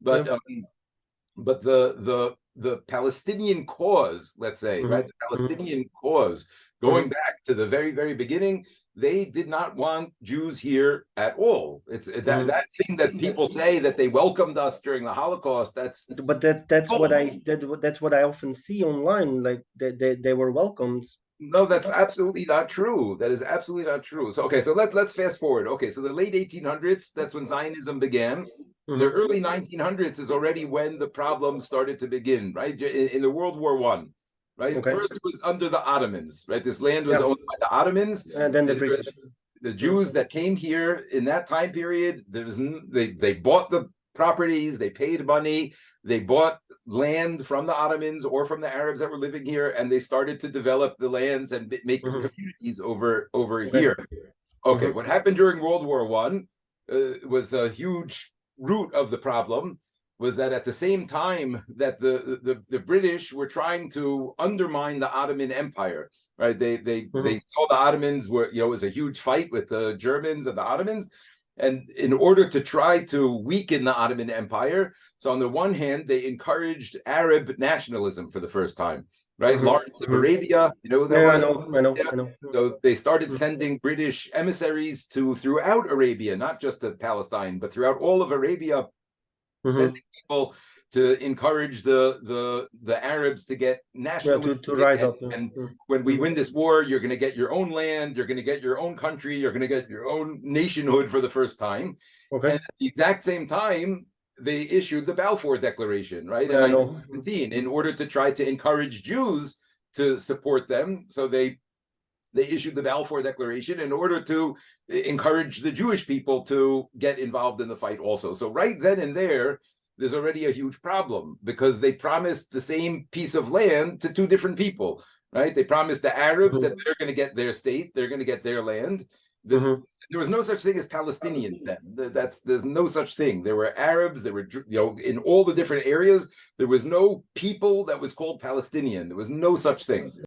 but Yeah. the Palestinian cause, let's say, right, Mm-hmm. the Mm-hmm. Palestinian cause, going Mm-hmm. back to the very, very beginning, they did not want Jews here at all. It's that Mm-hmm. that thing that people say that they welcomed us during the Holocaust. That's But that's what false. that's what I often see online. Like they were welcomed. No, that's absolutely not true. That is absolutely not true. So okay, so let's fast forward. Okay, so the late 1800s, that's when Zionism began. The Mm-hmm. early 1900s is already when the problems started to begin, right? In the World War One, right? Okay. First it was under the Ottomans, right? This land was Yeah. owned by the Ottomans. And then the And British. the Mm-hmm. Jews that came here in that time period, they bought the properties, they paid money, they bought land from the Ottomans or from the Arabs that were living here, and they started to develop the lands and make Mm-hmm. communities over Okay. here. Okay, Mm-hmm. what happened during World War One was a huge root of the problem. Was that at the same time that the British were trying to undermine the Ottoman Empire, right? They Mm-hmm. saw the Ottomans were, it was a huge fight with the Germans and the Ottomans, and in order to try to weaken the Ottoman Empire, so on the one hand they encouraged Arab nationalism for the first time, right? Mm-hmm. Lawrence of Mm-hmm. Arabia, you know who that Yeah, I was? know. I know. Yeah. I know. So they started Mm-hmm. sending British emissaries to throughout Arabia, not just to Palestine, but throughout all of Arabia, Mm-hmm. sending people to encourage the Arabs to get Yeah, nationalism. to rise up. Yeah. And when we Mm-hmm. win this war, you're going to get your own land, you're going to get your own country, you're going to get your own nationhood for the first time. Okay. And at the exact same time, they issued the Balfour Declaration, right, in Yeah, I know. 1917, in order to try to encourage Jews to support them. So they issued the Balfour Declaration in order to encourage the Jewish people to get involved in the fight also. So right then and there's already a huge problem because they promised the same piece of land to two different people, right? They promised the Arabs that Mm-hmm. they're going to get their state, they're going to get their land. Mm-hmm. There was no such thing as Palestinians then. There's no such thing. There were Arabs. There were, in all the different areas. There was no people that was called Palestinian. There was no such thing.